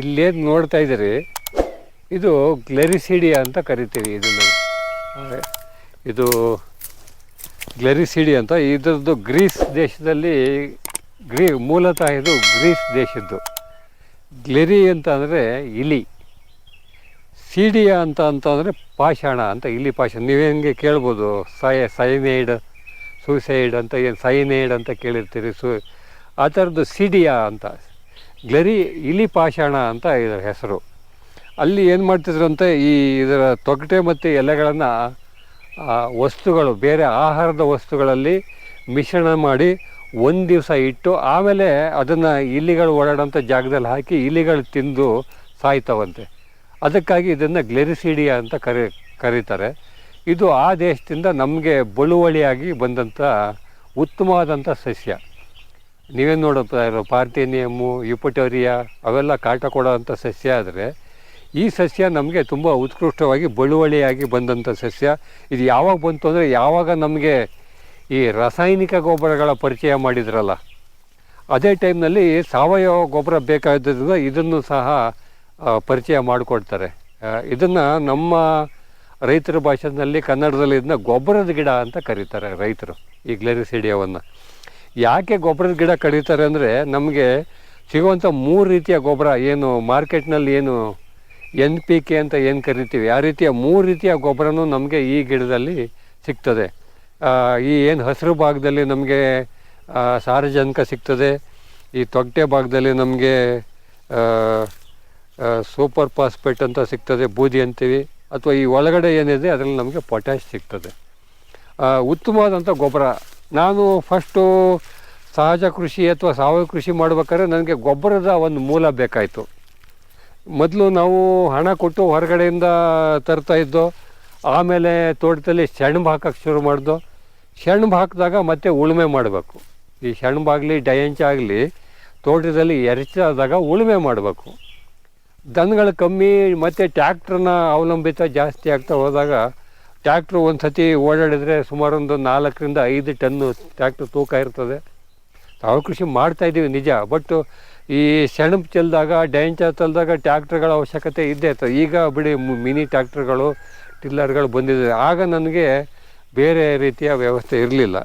ಇಲ್ಲೇನು ನೋಡ್ತಾ ಇದ್ದೀರಿ, ಇದು ಗ್ಲೆರಿಸಿಡಿಯಾ ಅಂತ ಕರಿತೀವಿ ಇದನ್ನು. ಇದು ಗ್ಲೆರಿಸಿಡಿ ಅಂತ. ಇದರದ್ದು ಗ್ರೀಸ್ ದೇಶದಲ್ಲಿ ಮೂಲತಃ ಇದು ಗ್ರೀಸ್ ದೇಶದ್ದು. ಗ್ಲೆರಿ ಅಂತ ಅಂದರೆ ಇಲಿ, ಸಿಡಿಯಾ ಅಂತಂದರೆ ಪಾಷಾಣ ಅಂತ. ಇಲಿ ಪಾಷಾಣ ನೀವೇನಿಗೆ ಕೇಳ್ಬೋದು, ಸೈನೈಡ್ ಸೂಸೈಡ್ ಅಂತ ಏನು ಸೈನೈಡ್ ಅಂತ ಕೇಳಿರ್ತೀರಿ. ಆ ಥರದ್ದು ಸಿಡಿಯಾ ಅಂತ. ಗ್ಲೆರಿ ಇಲಿ ಪಾಷಾಣ ಅಂತ ಇದರ ಹೆಸರು. ಅಲ್ಲಿ ಏನು ಮಾಡ್ತಿದ್ರು ಅಂತ, ಇದರ ತೊಗಟೆ ಮತ್ತು ಎಲೆಗಳನ್ನು ವಸ್ತುಗಳು, ಬೇರೆ ಆಹಾರದ ವಸ್ತುಗಳಲ್ಲಿ ಮಿಶ್ರಣ ಮಾಡಿ ಒಂದು ದಿವಸ ಇಟ್ಟು ಆಮೇಲೆ ಅದನ್ನು ಇಲಿಗಳು ಓಡಾಡೋಂಥ ಜಾಗದಲ್ಲಿ ಹಾಕಿ ಇಲಿಗಳು ತಿಂದು ಸಾಯ್ತವಂತೆ. ಅದಕ್ಕಾಗಿ ಇದನ್ನು ಗ್ಲೆರಿಸಿಡಿಯಾ ಅಂತ ಕರೀತಾರೆ. ಇದು ಆ ದೇಶದಿಂದ ನಮಗೆ ಬಳುವಳಿಯಾಗಿ ಬಂದಂಥ ಉತ್ತಮವಾದಂಥ ಸಸ್ಯ. ನೀವೇನು ನೋಡುತ್ತಾ ಇರೋ ಪಾರ್ಥೇನಿಯಮ್ಮು, ಯುಪಟೋರಿಯಾ ಅವೆಲ್ಲ ಕಾಟ ಕೊಡೋವಂಥ ಸಸ್ಯ. ಆದರೆ ಈ ಸಸ್ಯ ನಮಗೆ ತುಂಬ ಉತ್ಕೃಷ್ಟವಾಗಿ ಬಳುವಳಿಯಾಗಿ ಬಂದಂಥ ಸಸ್ಯ. ಇದು ಯಾವಾಗ ಬಂತು ಅಂದರೆ, ಯಾವಾಗ ನಮಗೆ ಈ ರಾಸಾಯನಿಕ ಗೊಬ್ಬರಗಳ ಪರಿಚಯ ಮಾಡಿದ್ರಲ್ಲ, ಅದೇ ಟೈಮ್ನಲ್ಲಿ ಸಾವಯವ ಗೊಬ್ಬರ ಬೇಕಾದ್ದರಿಂದ ಇದನ್ನು ಸಹ ಪರಿಚಯ ಮಾಡಿಕೊಡ್ತಾರೆ. ಇದನ್ನು ನಮ್ಮ ರೈತರ ಭಾಷೆಯಲ್ಲಿ, ಕನ್ನಡದಲ್ಲಿ ಇದನ್ನ ಗೊಬ್ಬರದ ಗಿಡ ಅಂತ ಕರೀತಾರೆ ರೈತರು, ಈ ಗ್ಲೆರಿಸಿಡಿಯಾವನ್ನು. ಯಾಕೆ ಗೊಬ್ಬರದ ಗಿಡ ಕರೀತಾರೆ ಅಂದರೆ, ನಮಗೆ ಸಿಗುವಂಥ 3 ರೀತಿಯ ಗೊಬ್ಬರ, ಏನು ಮಾರ್ಕೆಟ್ನಲ್ಲಿ ಏನು NPK ಅಂತ ಏನು ಕರಿತೀವಿ, ಆ ರೀತಿಯ 3 ರೀತಿಯ ಗೊಬ್ಬರನೂ ನಮಗೆ ಈ ಗಿಡದಲ್ಲಿ ಸಿಗ್ತದೆ. ಈ ಏನು ಹಸಿರು ಭಾಗದಲ್ಲಿ ನಮಗೆ ಸಾರಜನಕ ಸಿಗ್ತದೆ, ಈ ತೊಗಟೆ ಭಾಗದಲ್ಲಿ ನಮಗೆ ಸೂಪರ್ ಫಾಸ್ಫೇಟ್ ಅಂತ ಸಿಗ್ತದೆ, ಬೂದಿ ಅಂತೀವಿ. ಅಥವಾ ಈ ಒಳಗಡೆ ಏನಿದೆ ಅದರಲ್ಲಿ ನಮಗೆ ಪೊಟ್ಯಾಶ್ ಸಿಗ್ತದೆ. ಉತ್ತಮವಾದಂಥ ಗೊಬ್ಬರ. ನಾನು ಫಸ್ಟು ಸಹಜ ಕೃಷಿ ಅಥವಾ ಸಾವಯವ ಕೃಷಿ ಮಾಡ್ಬೇಕಾದ್ರೆ ನನಗೆ ಗೊಬ್ಬರದ ಒಂದು ಮೂಲ ಬೇಕಾಯಿತು. ಮೊದಲು ನಾವು ಹಣ ಕೊಟ್ಟು ಹೊರಗಡೆಯಿಂದ ತರ್ತಾಯಿದ್ದೋ, ಆಮೇಲೆ ತೋಟದಲ್ಲಿ ಸೆಣಬು ಹಾಕೋಕ್ಕೆ ಶುರು ಮಾಡ್ದೋ. ಸೆಣಬು ಹಾಕಿದಾಗ ಮತ್ತೆ ಉಳುಮೆ ಮಾಡಬೇಕು. ಈ ಸೆಣಬಾಗಲಿ ಡಯಂಚ ಆಗಲಿ ತೋಟದಲ್ಲಿ ಎರಚಾದಾಗ ಉಳುಮೆ ಮಾಡಬೇಕು. ದನಗಳು ಕಮ್ಮಿ ಮತ್ತು ಟ್ಯಾಕ್ಟ್ರನ್ನ ಅವಲಂಬಿತ ಜಾಸ್ತಿ ಆಗ್ತಾ ಹೋದಾಗ, ಟ್ಯಾಕ್ಟ್ರು ಒಂದು ಸತಿ ಓಡಾಡಿದರೆ ಸುಮಾರು ಒಂದು 4 ರಿಂದ 5 ಟನ್ನು ಟ್ಯಾಕ್ಟ್ರ್ ತೂಕ ಇರ್ತದೆ. ಸಾವಯವ ಕೃಷಿ ಮಾಡ್ತಾಯಿದ್ದೀವಿ ನಿಜ, ಬಟ್ ಈ ಸೆಣಬು ಚೆಲ್ಲಿದಾಗ, ಡಯಂಚ ಚೆಲ್ಲಿದಾಗ ಟ್ಯಾಕ್ಟ್ರ್ಗಳ ಅವಶ್ಯಕತೆ ಇದ್ದೇ ಇರ್ತದೆ. ಈಗ ಬಿಡಿ ಮಿನಿ ಟ್ಯಾಕ್ಟ್ರ್ಗಳು, ಟಿಲ್ಲರ್ಗಳು ಬಂದಿದೆ. ಆಗ ನನಗೆ ಬೇರೆ ರೀತಿಯ ವ್ಯವಸ್ಥೆ ಇರಲಿಲ್ಲ.